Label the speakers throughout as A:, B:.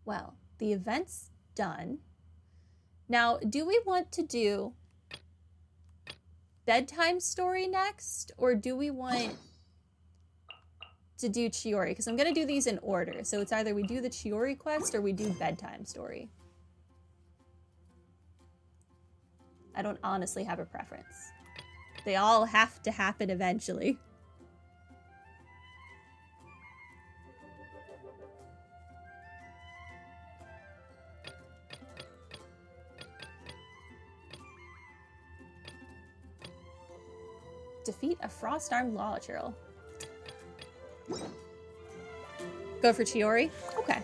A: Well, the event's done. Now, do we want to do bedtime story next, or do we want to do Chiori? Because I'm going to do these in order. So it's either we do the Chiori quest or we do bedtime story. I don't honestly have a preference. They all have to happen eventually. Defeat a frost-armed Lawchurl. Go for Chiori? Okay.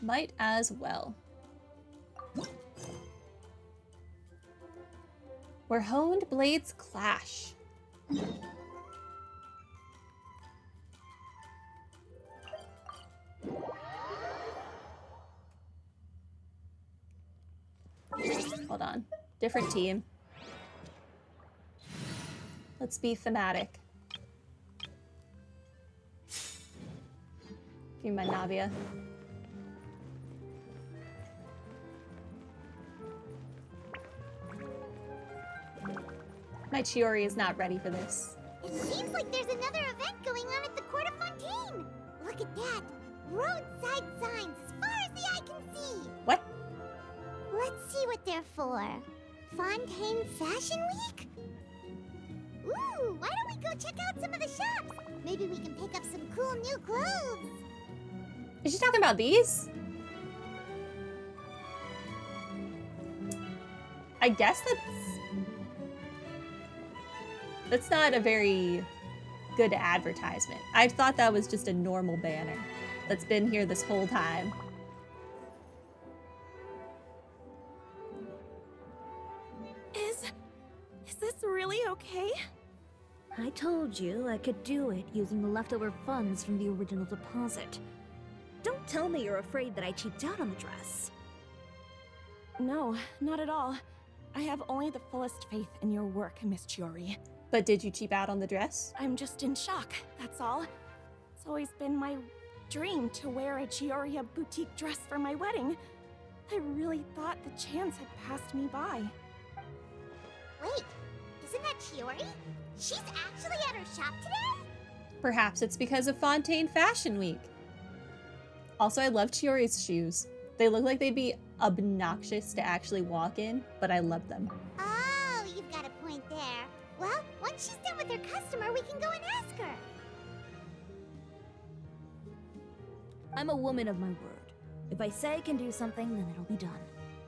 A: Might as well. Where honed blades clash. Hold on. Different team. Let's be thematic. Give me my Navia. My Chiori is not ready for this.
B: It seems like there's another event going on at the Court of Fontaine. Look at that. Roadside signs as far as the eye can see.
A: What?
B: Let's see what they're for. Fontaine Fashion Week? Ooh, why don't we go check out some of the shops? Maybe we can pick up some cool new clothes.
A: Is she talking about these? I guess that's not a very good advertisement. I thought that was just a normal banner that's been here this whole time.
C: Is this really okay?
D: I told you I could do it using the leftover funds from the original deposit. Don't tell me you're afraid that I cheaped out on the dress.
C: No, not at all. I have only the fullest faith in your work, Miss Chiori.
A: But did you cheap out on the dress?
C: I'm just in shock, that's all. It's always been my dream to wear a Chioria boutique dress for my wedding. I really thought the chance had passed me by.
B: Wait, isn't that Chiori? She's actually at her shop today?
A: Perhaps it's because of Fontaine Fashion Week. Also, I love Chiori's shoes. They look like they'd be obnoxious to actually walk in, but I love them.
B: Oh, you've got a point there. Well, once she's done with her customer, we can go and ask her.
D: I'm a woman of my word. If I say I can do something, then it'll be done.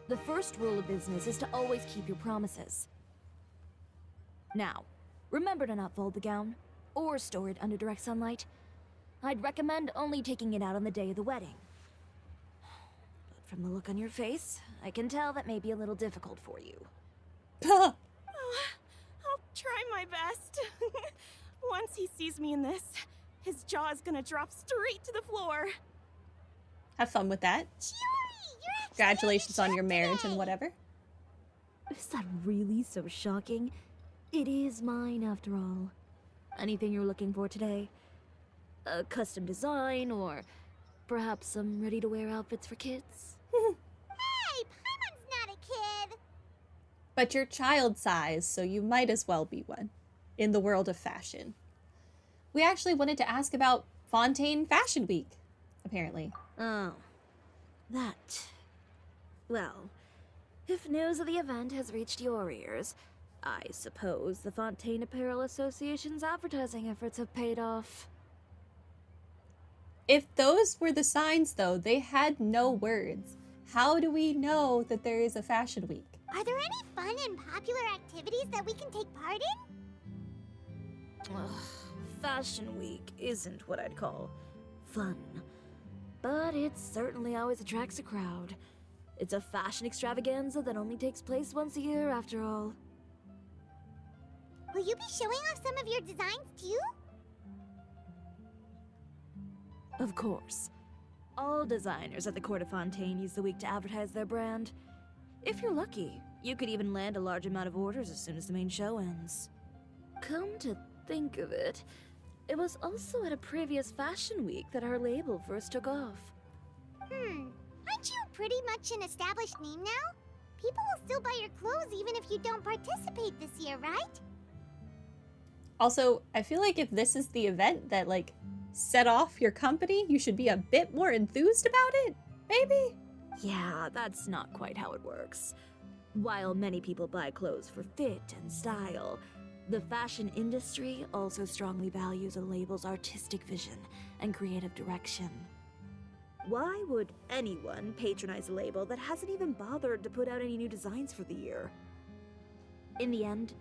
D: The first rule of business is to always keep your promises. Now, remember to not fold the gown, or store it under direct sunlight. I'd recommend only taking it out on the day of the wedding. But from the look on your face, I can tell that may be a little difficult for you.
C: Oh, I'll try my best. Once he sees me in this, his jaw is gonna drop straight to the floor.
A: Have fun with that.
B: Chiori, you're actually
A: Congratulations
B: at
A: on
B: the
A: your
B: shop
A: marriage
B: today.
A: and whatever.
D: Is that really so shocking? It is mine, after all. Anything you're looking for today? A custom design, or perhaps some ready-to-wear outfits for kids?
B: Hey, Paimon's not a kid.
A: But you're child size, so you might as well be one in the world of fashion. We actually wanted to ask about Fontaine Fashion Week, apparently.
D: Oh, that. Well, if news of the event has reached your ears, I suppose the Fontaine Apparel Association's advertising efforts have paid off.
A: If those were the signs, though, they had no words. How do we know that there is a fashion week?
B: Are there any fun and popular activities that we can take part in?
D: Ugh, Fashion Week isn't what I'd call fun. But it certainly always attracts a crowd. It's a fashion extravaganza that only takes place once a year, after all.
B: Will you be showing off some of your designs too?
D: Of course. All designers at the Court of Fontaine use the week to advertise their brand. If you're lucky, you could even land a large amount of orders as soon as the main show ends. Come to think of it, it was also at a previous fashion week that our label first took off.
B: Aren't you pretty much an established name now? People will still buy your clothes even if you don't participate this year, right?
A: Also, I feel like if this is the event that, like, set off your company, you should be a bit more enthused about it, maybe?
D: Yeah, that's not quite how it works. While many people buy clothes for fit and style, the fashion industry also strongly values a label's artistic vision and creative direction. Why would anyone patronize a label that hasn't even bothered to put out any new designs for the year? In the end,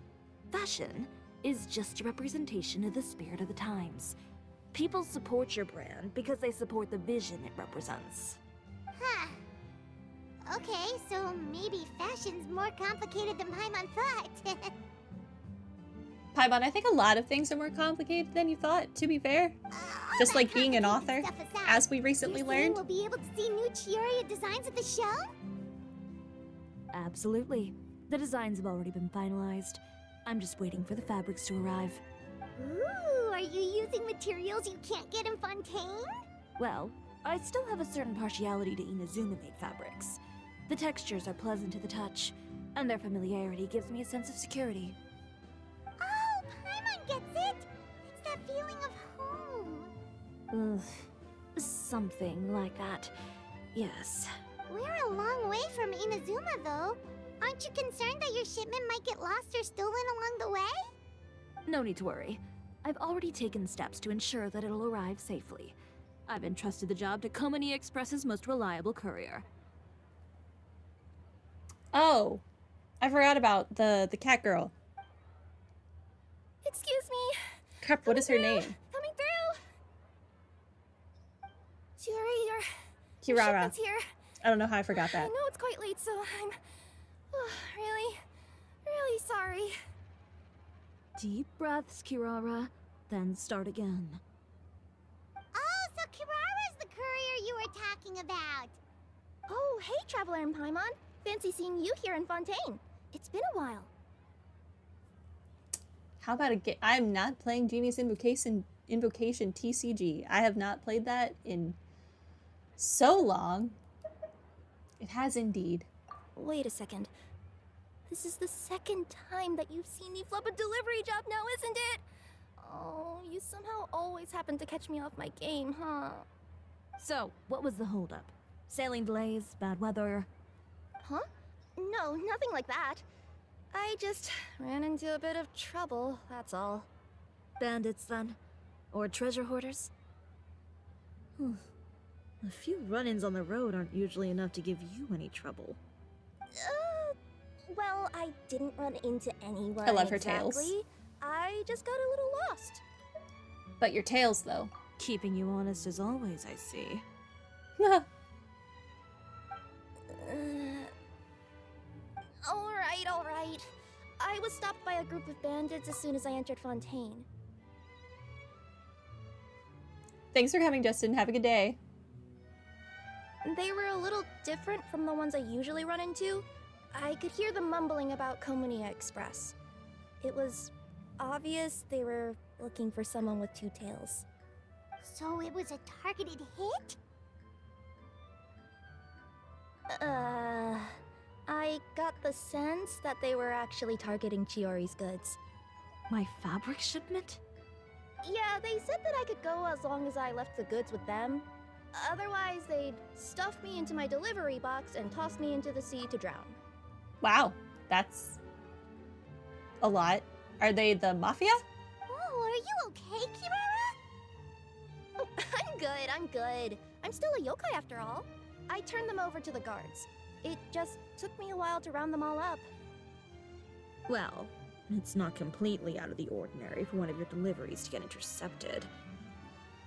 D: fashion is just a representation of the spirit of the times. People support your brand because they support the vision it represents.
B: Huh. Okay, so maybe fashion's more complicated than Paimon thought.
A: Paimon, I think a lot of things are more complicated than you thought, to be fair. Just like being an author, as we recently
B: You're saying
A: learned.
B: we'll be able to see new Chiori designs at the show?
D: Absolutely. The designs have already been finalized. I'm just waiting for the fabrics to arrive.
B: Ooh, are you using materials you can't get in Fontaine?
D: Well, I still have a certain partiality to Inazuma-made fabrics. The textures are pleasant to the touch, and their familiarity gives me a sense of security.
B: Oh, Paimon gets it! It's that feeling of home.
D: Ugh, something like that. Yes.
B: We're a long way from Inazuma, though. Aren't you concerned that your shipment might get lost or stolen along the way?
D: No need to worry. I've already taken steps to ensure that it'll arrive safely. I've entrusted the job to Komani Express's most reliable courier.
A: Oh, I forgot about the cat girl.
C: Excuse me.
A: Crap, what is her name?
C: Coming through. Chiori, your
A: Kirara.
C: shipment's here.
A: I don't know how I forgot
C: I
A: that.
C: know it's quite late, so I'm really sorry.
D: Deep breaths, Kirara, then start again.
B: Oh, so Kirara's the courier you were talking about.
C: Oh, hey, Traveler and Paimon. Fancy seeing you here in Fontaine. It's been a while.
A: How about a game? I'm not playing Genie's Invocation TCG. I have not played that in so long. It has indeed.
C: Wait a second. This is the second time that you've seen me flub a delivery job now, isn't it? Oh, you somehow always happen to catch me off my game, huh?
D: So, what was the holdup? Sailing delays, bad weather?
C: Huh? No, nothing like that. I just ran into a bit of trouble, that's all.
D: Bandits, then? Or treasure hoarders? A few run-ins on the road aren't usually enough to give you any trouble.
C: Well, I didn't run into anyone.
A: I love her
C: exactly.
A: tails.
C: I just got a little lost.
A: But your tails, though.
D: Keeping you honest as always, I see.
C: All right. I was stopped by a group of bandits as soon as I entered Fontaine.
A: Thanks for coming, Justin. Have a good day.
C: They were a little different from the ones I usually run into. I could hear them mumbling about Komani Express. It was obvious they were looking for someone with two tails.
B: So it was a targeted hit?
C: I got the sense that they were actually targeting Chiori's goods.
D: My fabric shipment?
C: Yeah, they said that I could go as long as I left the goods with them. Otherwise, they'd stuff me into my delivery box and toss me into the sea to drown.
A: Wow, that's a lot. Are they the mafia?
B: Oh, are you okay, Kirara?
C: Oh, I'm good. I'm still a yokai after all. I turned them over to the guards. It just took me a while to round them all up.
D: Well, it's not completely out of the ordinary for one of your deliveries to get intercepted.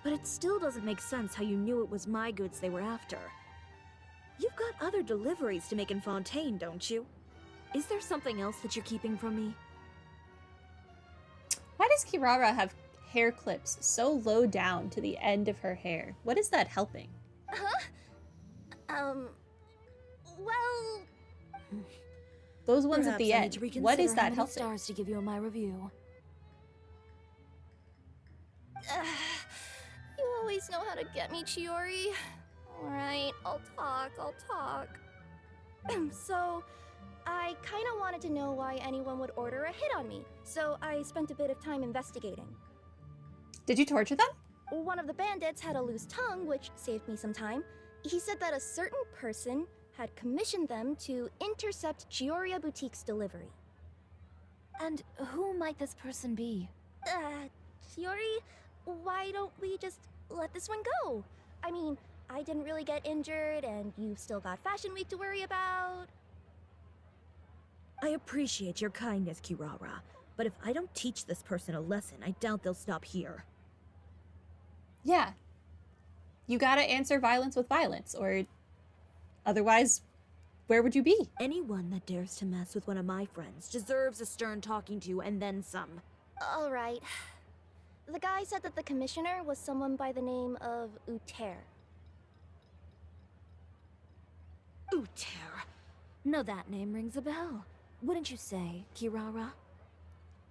D: But it still doesn't make sense how you knew it was my goods they were after. You've got other deliveries to make in Fontaine, don't you? Is there something else that you're keeping from me?
A: Why does Kirara have hair clips so low down to the end of her hair? What is that helping?
C: Well...
A: Those ones at
D: Perhaps
A: the
D: I
A: end.
D: need to
A: What is
D: reconsider how
A: that
D: many
A: helping?
D: stars to give you in my review.
C: You always know how to get me, Chiori. Alright, I'll talk. So, I kinda wanted to know why anyone would order a hit on me, so I spent a bit of time investigating.
A: Did you torture them?
C: One of the bandits had a loose tongue, which saved me some time. He said that a certain person had commissioned them to intercept Chiori Boutique's delivery.
D: And who might this person be?
C: Chiori, why don't we just let this one go? I mean, I didn't really get injured, and you've still got Fashion Week to worry about.
E: I appreciate your kindness, Kirara, but if I don't teach this person a lesson, I doubt they'll stop here.
A: Yeah. You gotta answer violence with violence, or otherwise, where would you be?
E: Anyone that dares to mess with one of my friends deserves a stern talking to and then some.
C: Alright. The guy said that the commissioner was someone by the name of Uter.
D: Uter. No, that name rings a bell. Wouldn't you say, Kirara?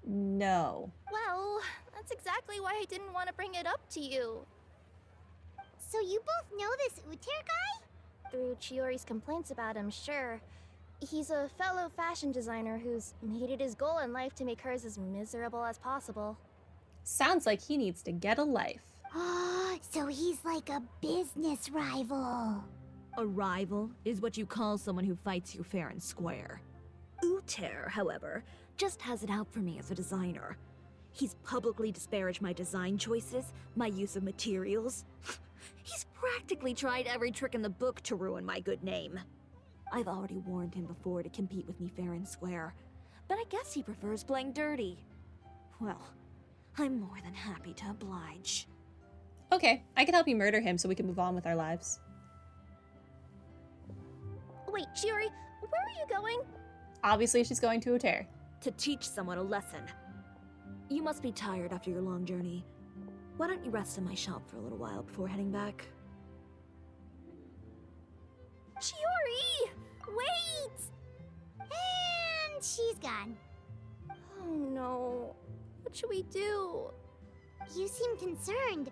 A: No.
C: Well, that's exactly why I didn't want to bring it up to you.
B: So you both know this Uter guy?
C: Through Chiori's complaints about him, sure. He's a fellow fashion designer who's made it his goal in life to make hers as miserable as possible.
A: Sounds like he needs to get a life.
B: So he's like a business rival.
E: A rival is what you call someone who fights you fair and square. Uter, however, just has it out for me as a designer. He's publicly disparaged my design choices, my use of materials. He's practically tried every trick in the book to ruin my good name. I've already warned him before to compete with me fair and square, but I guess he prefers playing dirty. Well, I'm more than happy to oblige.
A: Okay, I can help you murder him so we can move on with our lives.
C: Wait, Chiori, where are you going?
A: Obviously, she's going to a tear.
E: To teach someone a lesson. You must be tired after your long journey. Why don't you rest in my shop for a little while before heading back?
C: Chiori! Wait!
B: And she's gone.
C: Oh no. What should we do?
B: You seem concerned.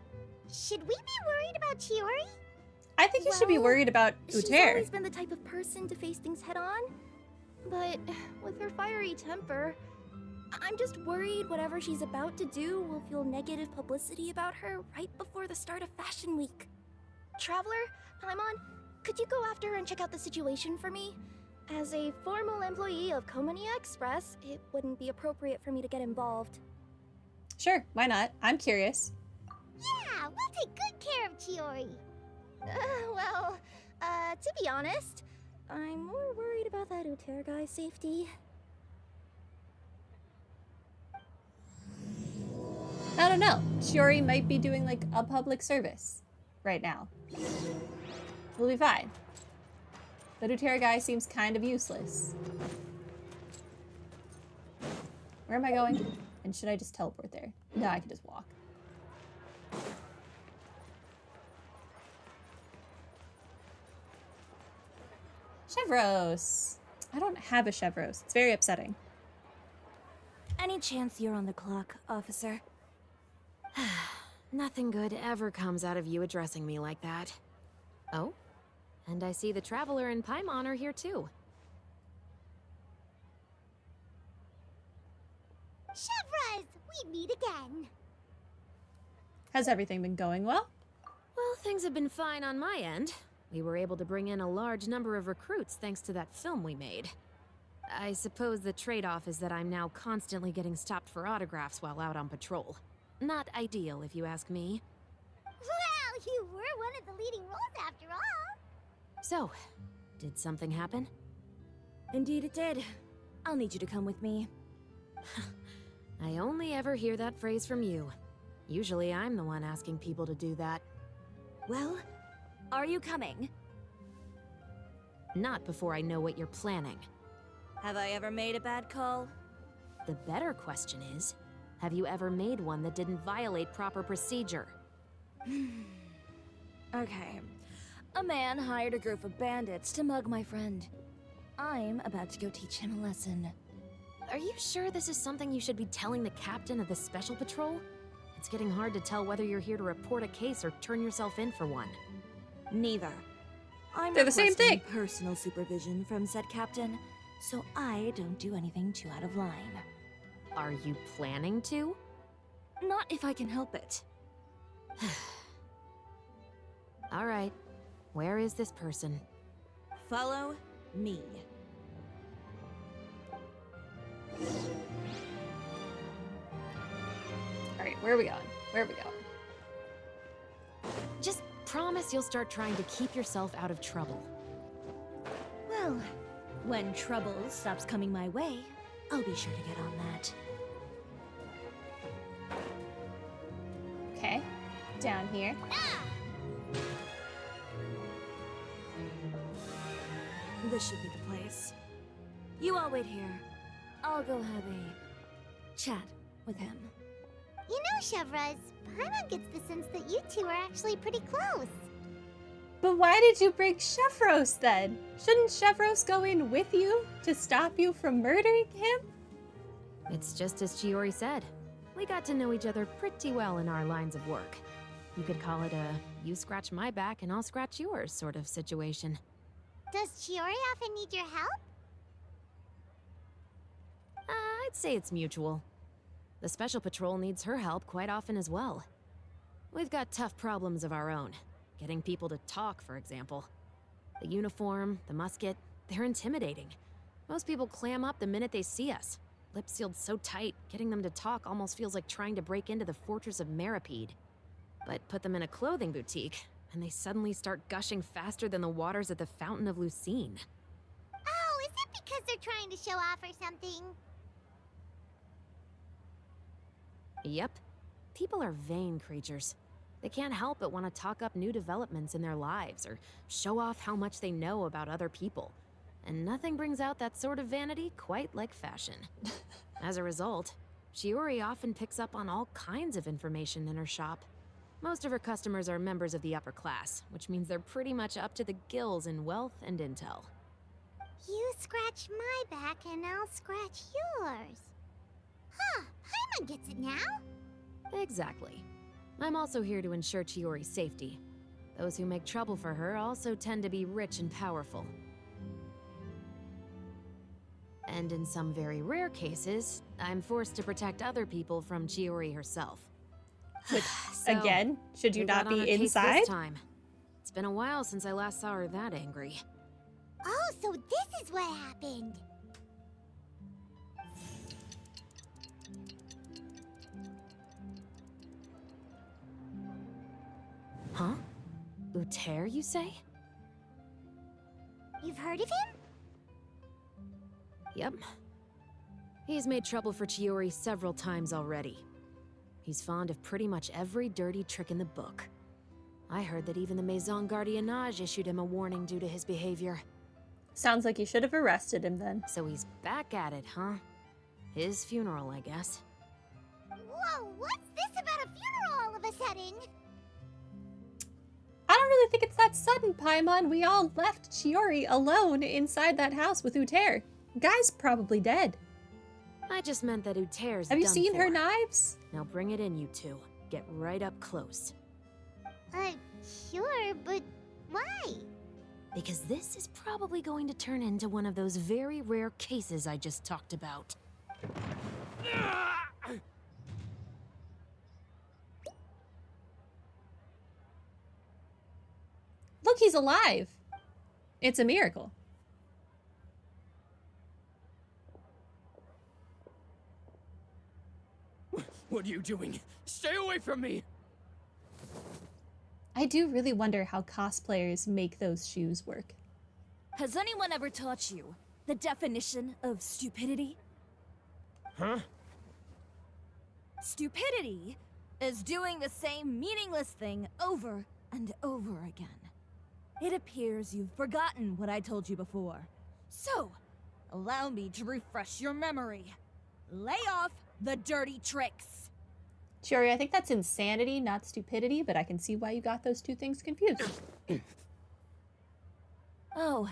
B: Should we be worried about Chiori?
A: I think you should be
C: Well,
A: worried about
C: She's
A: Uter.
C: always been the type of person to face things head on. But with her fiery temper, I'm just worried whatever she's about to do will feel negative publicity about her right before the start of Fashion Week. Traveler, Paimon, could you go after her and check out the situation for me? As a formal employee of Komonia Express, it wouldn't be appropriate for me to get involved.
A: Sure, why not? I'm curious.
B: Yeah, we'll take good care of Chiori.
C: To be honest, I'm more worried about that Uter guy's safety.
A: I don't know. Chiori might be doing like a public service right now. We'll be fine. The Uter guy seems kind of useless. Where am I going? And should I just teleport there? No, I can just walk. Chevros! I don't have a Chevros. It's very upsetting.
D: Any chance you're on the clock, officer?
F: Nothing good ever comes out of you addressing me like that. Oh? And I see the Traveler and Paimon are here too.
B: Chevras, we meet again.
A: Has everything been going well?
F: Well, things have been fine on my end. We were able to bring in a large number of recruits thanks to that film we made. I suppose the trade-off is that I'm now constantly getting stopped for autographs while out on patrol. Not ideal, if you ask me.
B: Well, you were one of the leading roles after all.
F: So, did something happen?
E: Indeed it did. I'll need you to come with me.
F: I only ever hear that phrase from you. Usually I'm the one asking people to do that.
D: Well, are you coming?
F: Not before I know what you're planning.
E: Have I ever made a bad call?
F: The better question is, have you ever made one that didn't violate proper procedure?
D: Okay. A man hired a group of bandits to mug my friend. I'm about to go teach him a lesson.
F: Are you sure this is something you should be telling the captain of the special patrol? It's getting hard to tell whether you're here to report a case or turn yourself in for one.
E: Neither. I'm
A: They're the same
E: requesting
A: thing.
E: personal supervision from said captain, so I don't do anything too out of line.
F: Are you planning to?
E: Not if I can help it.
F: All right. Where is this person?
E: Follow me.
A: All right, where are we going? Where are we going?
F: Just promise you'll start trying to keep yourself out of trouble.
E: Well, when trouble stops coming my way, I'll be sure to get on that.
A: Okay, down here.
E: This should be the place. You all wait here. I'll go have a chat with him.
B: You know, Chevraz, Paimon gets the sense that you two are actually pretty close.
A: But why did you bring Chevros then? Shouldn't Chevros go in with you to stop you from murdering him?
F: It's just as Chiori said. We got to know each other pretty well in our lines of work. You could call it a you scratch my back and I'll scratch yours sort of situation.
B: Does Chiori often need your help?
F: I'd say it's mutual. The Special Patrol needs her help quite often as well. We've got tough problems of our own. Getting people to talk, for example. The uniform, the musket, they're intimidating. Most people clam up the minute they see us. Lips sealed so tight, getting them to talk almost feels like trying to break into the fortress of Maripede. But put them in a clothing boutique, and they suddenly start gushing faster than the waters at the Fountain of Lucine.
B: Oh, is it because they're trying to show off or something?
F: Yep. People are vain creatures. They can't help but want to talk up new developments in their lives or show off how much they know about other people. And nothing brings out that sort of vanity quite like fashion. As a result, Chiori often picks up on all kinds of information in her shop. Most of her customers are members of the upper class, which means they're pretty much up to the gills in wealth and intel.
B: You scratch my back and I'll scratch yours. Huh, Paimon gets it now.
F: Exactly. I'm also here to ensure Chiori's safety. Those who make trouble for her also tend to be rich and powerful. And in some very rare cases, I'm forced to protect other people from Chiori herself.
A: Which,
F: So,
A: again, should you
F: who
A: not
F: got on her
A: be
F: case
A: inside?
F: This time? It's been a while since I last saw her that angry.
B: Oh, so this is what happened.
F: Huh? Uter, you say?
B: You've heard of him?
F: Yep. He's made trouble for Chiori several times already. He's fond of pretty much every dirty trick in the book. I heard that even the Maison Gardiennage issued him a warning due to his behavior.
A: Sounds like you should have arrested him then.
F: So he's back at it, huh? His funeral, I guess.
B: Whoa, what's this about a funeral all of a sudden?
A: I don't really think it's that sudden, Paimon. We all left Chiori alone inside that house with Uter. Guy's probably dead.
F: I just meant that Uter's
A: Have you
F: done
A: seen her
F: for.
A: knives?
F: Now bring it in, you two. Get right up close.
B: Sure, but why?
F: Because this is probably going to turn into one of those very rare cases I just talked about.
A: Look, he's alive. It's a miracle.
G: What are you doing? Stay away from me!
A: I do really wonder how cosplayers make those shoes work.
E: Has anyone ever taught you the definition of stupidity?
G: Huh?
E: Stupidity is doing the same meaningless thing over and over again. It appears you've forgotten what I told you before. So, allow me to refresh your memory. Lay off the dirty tricks.
A: Chiori, I think that's insanity, not stupidity, but I can see why you got those two things confused.
E: Oh,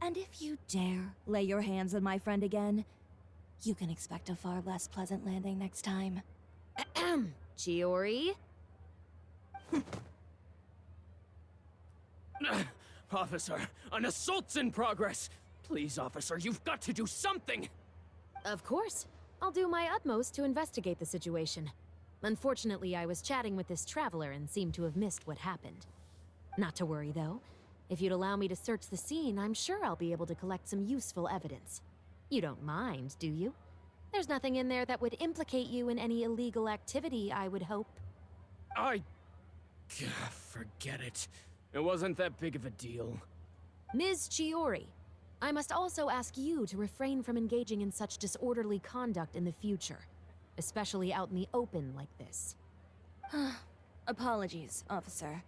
E: and if you dare lay your hands on my friend again, you can expect a far less pleasant landing next time.
F: Chiori?
G: Officer, an assault's in progress! Please, officer, you've got to do something!
F: Of course. I'll do my utmost to investigate the situation. Unfortunately, I was chatting with this traveler and seemed to have missed what happened. Not to worry, though. If you'd allow me to search the scene, I'm sure I'll be able to collect some useful evidence. You don't mind, do you? There's nothing in there that would implicate you in any illegal activity, I would hope.
G: Forget it. It wasn't that big of a deal.
F: Ms. Chiori, I must also ask you to refrain from engaging in such disorderly conduct in the future, especially out in the open like this.
D: Apologies, officer.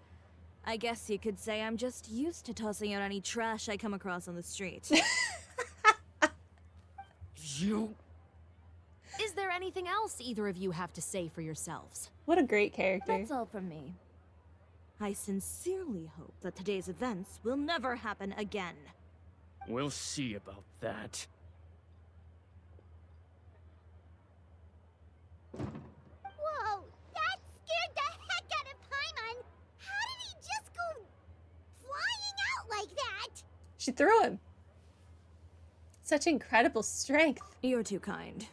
D: I guess you could say I'm just used to tossing out any trash I come across on the street.
G: You...
F: Is there anything else either of you have to say for yourselves?
A: What a great character.
D: That's all from me. I sincerely hope that today's events will never happen again.
G: We'll see about that.
B: Whoa, that scared the heck out of Paimon! How did he just go flying out like that?
A: She threw him. Such incredible strength.
D: You're too kind.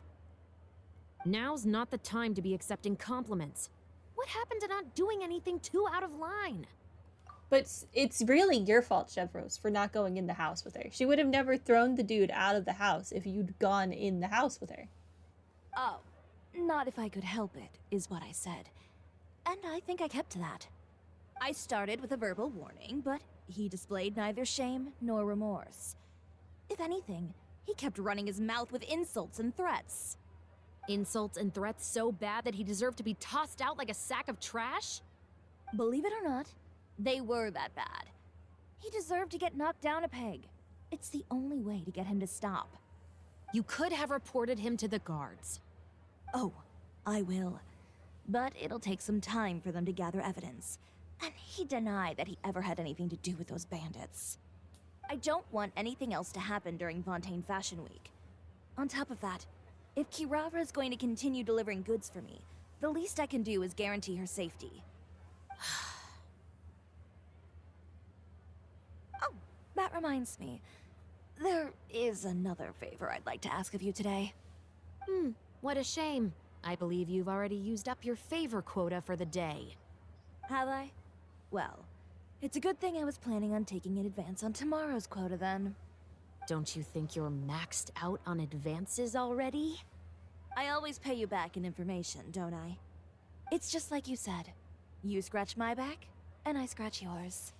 F: Now's not the time to be accepting compliments. What happened to not doing anything too out of line?
A: But it's really your fault, Chevros, for not going in the house with her. She would have never thrown the dude out of the house if you'd gone in the house with her.
D: Oh, not if I could help it, is what I said. And I think I kept to that. I started with a verbal warning, but he displayed neither shame nor remorse. If anything, he kept running his mouth with insults and threats.
F: Insults and threats so bad that he deserved to be tossed out like a sack of trash?
D: Believe it or not, they were that bad. He deserved to get knocked down a peg. It's the only way to get him to stop.
F: You could have reported him to the guards.
D: Oh, I will. But it'll take some time for them to gather evidence. And he denied that he ever had anything to do with those bandits. I don't want anything else to happen during Fontaine Fashion Week. On top of that, if Kirara is going to continue delivering goods for me, the least I can do is guarantee her safety. Oh, that reminds me. There is another favor I'd like to ask of you today.
F: What a shame. I believe you've already used up your favor quota for the day.
D: Have I? Well, it's a good thing I was planning on taking an advance on tomorrow's quota then.
F: Don't you think you're maxed out on advances already?
D: I always pay you back in information, don't I? It's just like you said. You scratch my back, and I scratch yours.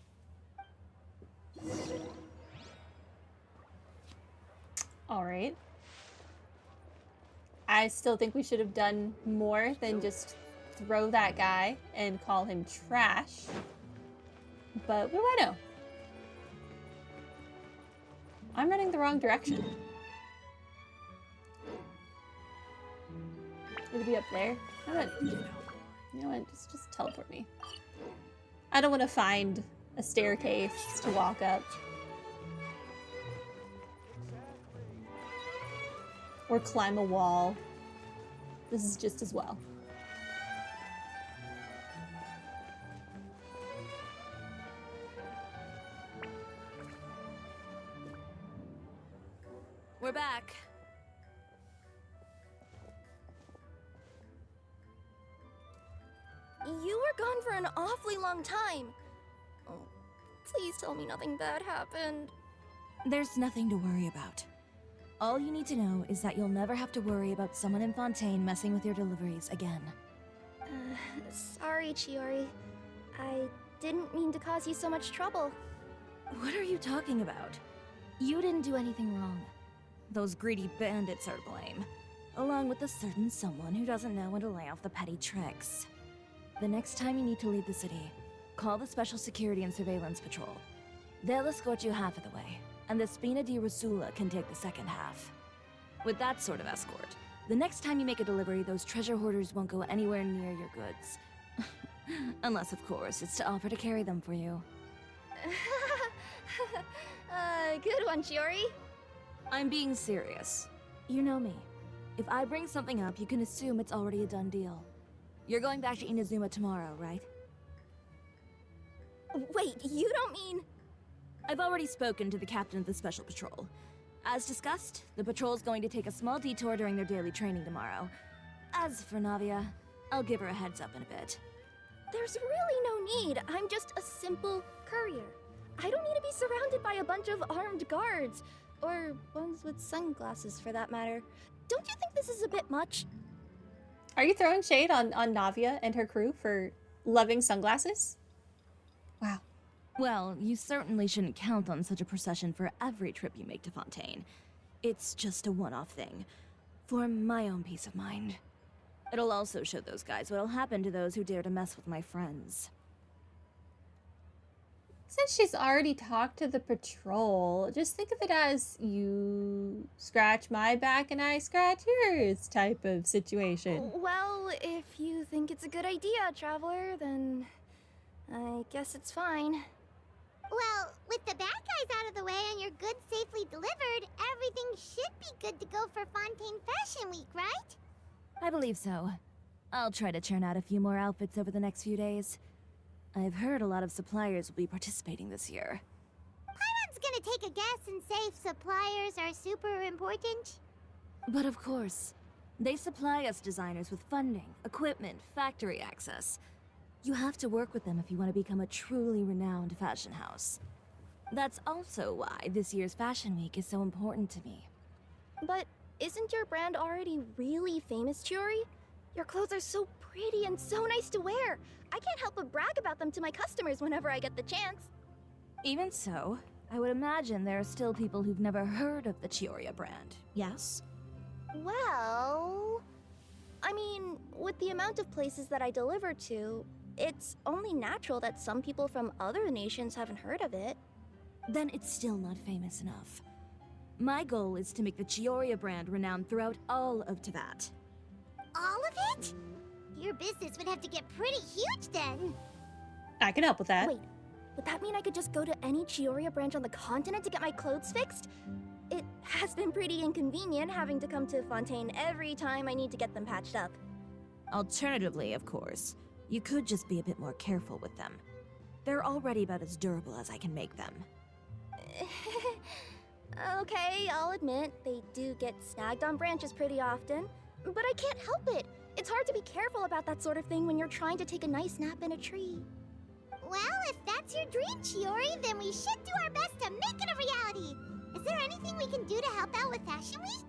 A: Alright. I still think we should have done more than just throw that guy and call him trash. But what do I know? I'm running the wrong direction. Would it be up there? You know what? Just teleport me. I don't want to find a staircase to walk up. Or climb a wall. This is just as well.
D: We're back.
C: You were gone for an awfully long time. Oh, please tell me nothing bad happened.
D: There's nothing to worry about. All you need to know is that you'll never have to worry about someone in Fontaine messing with your deliveries again.
C: Sorry, Chiori. I didn't mean to cause you so much trouble.
D: What are you talking about? You didn't do anything wrong. Those greedy bandits are to blame, along with a certain someone who doesn't know when to lay off the petty tricks. The next time you need to leave the city, call the Special Security and Surveillance Patrol. They'll escort you half of the way, and the Spina di Rosula can take the second half. With that sort of escort, the next time you make a delivery, those treasure hoarders won't go anywhere near your goods. Unless, of course, it's to offer to carry them for you.
C: Good one, Chiori.
D: I'm being serious. You know me. If I bring something up, you can assume it's already a done deal. You're going back to Inazuma tomorrow, right?
C: Wait, you don't mean...
D: I've already spoken to the captain of the Special Patrol. As discussed, the patrol's going to take a small detour during their daily training tomorrow. As for Navia, I'll give her a heads up in a bit.
C: There's really no need. I'm just a simple courier. I don't need to be surrounded by a bunch of armed guards. Or ones with sunglasses, for that matter. Don't you think this is a bit much?
A: Are you throwing shade on Navia and her crew for loving sunglasses? Wow.
D: Well, you certainly shouldn't count on such a procession for every trip you make to Fontaine. It's just a one-off thing, for my own peace of mind. It'll also show those guys what'll happen to those who dare to mess with my friends.
A: Since she's already talked to the patrol, just think of it as you scratch my back and I scratch yours type of situation.
C: Well, if you think it's a good idea, Traveler, then I guess it's fine.
B: Well, with the bad guys out of the way and your goods safely delivered, everything should be good to go for Fontaine Fashion Week, right?
D: I believe so. I'll try to churn out a few more outfits over the next few days. I've heard a lot of suppliers will be participating this year.
B: Paimon's gonna take a guess and say suppliers are super important.
D: But of course, they supply us designers with funding, equipment, factory access. You have to work with them if you want to become a truly renowned fashion house. That's also why this year's Fashion Week is so important to me.
C: But isn't your brand already really famous, Chiori? Your clothes are so pretty and so nice to wear. I can't help but brag about them to my customers whenever I get the chance.
D: Even so, I would imagine there are still people who've never heard of the Chiori brand, yes?
C: Well... I mean, with the amount of places that I deliver to, it's only natural that some people from other nations haven't heard of it.
D: Then it's still not famous enough. My goal is to make the Chiori brand renowned throughout all of Teyvat.
B: All of it? Your business would have to get pretty huge then.
A: I can help with that.
C: Wait, would that mean I could just go to any Chiori branch on the continent to get my clothes fixed? It has been pretty inconvenient having to come to Fontaine every time I need to get them patched up.
D: Alternatively, of course, you could just be a bit more careful with them. They're already about as durable as I can make them.
C: Okay, I'll admit, they do get snagged on branches pretty often, but I can't help it. It's hard to be careful about that sort of thing when you're trying to take a nice nap in a tree.
B: Well, if that's your dream, Chiori, then we should do our best to make it a reality. Is there anything we can do to help out with Fashion Week?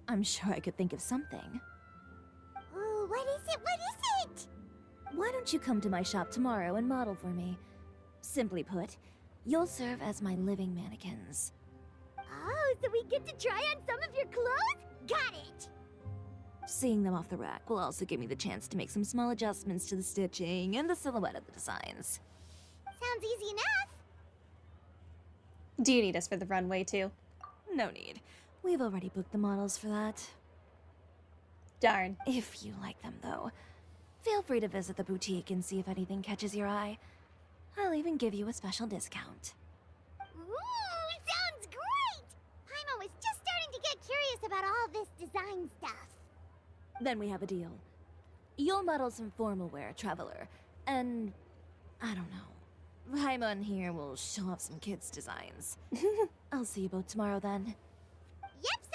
D: I'm sure I could think of something.
B: Ooh, what is it? What is it?
D: Why don't you come to my shop tomorrow and model for me? Simply put, you'll serve as my living mannequins.
B: Oh, so we get to try on some of your clothes? Got it!
D: Seeing them off the rack will also give me the chance to make some small adjustments to the stitching and the silhouette of the designs.
B: Sounds easy enough.
A: Do you need us for the runway too?
D: No need. We've already booked the models for that.
A: Darn.
D: If you like them, though, feel free to visit the boutique and see if anything catches your eye. I'll even give you a special discount.
B: Ooh, sounds great! Paimon was just starting to get curious about all this design stuff.
D: Then we have a deal. You'll model some formal wear, Traveler, and I don't know. Paimon here will show off some kids' designs. I'll see you both tomorrow then.
B: Yep,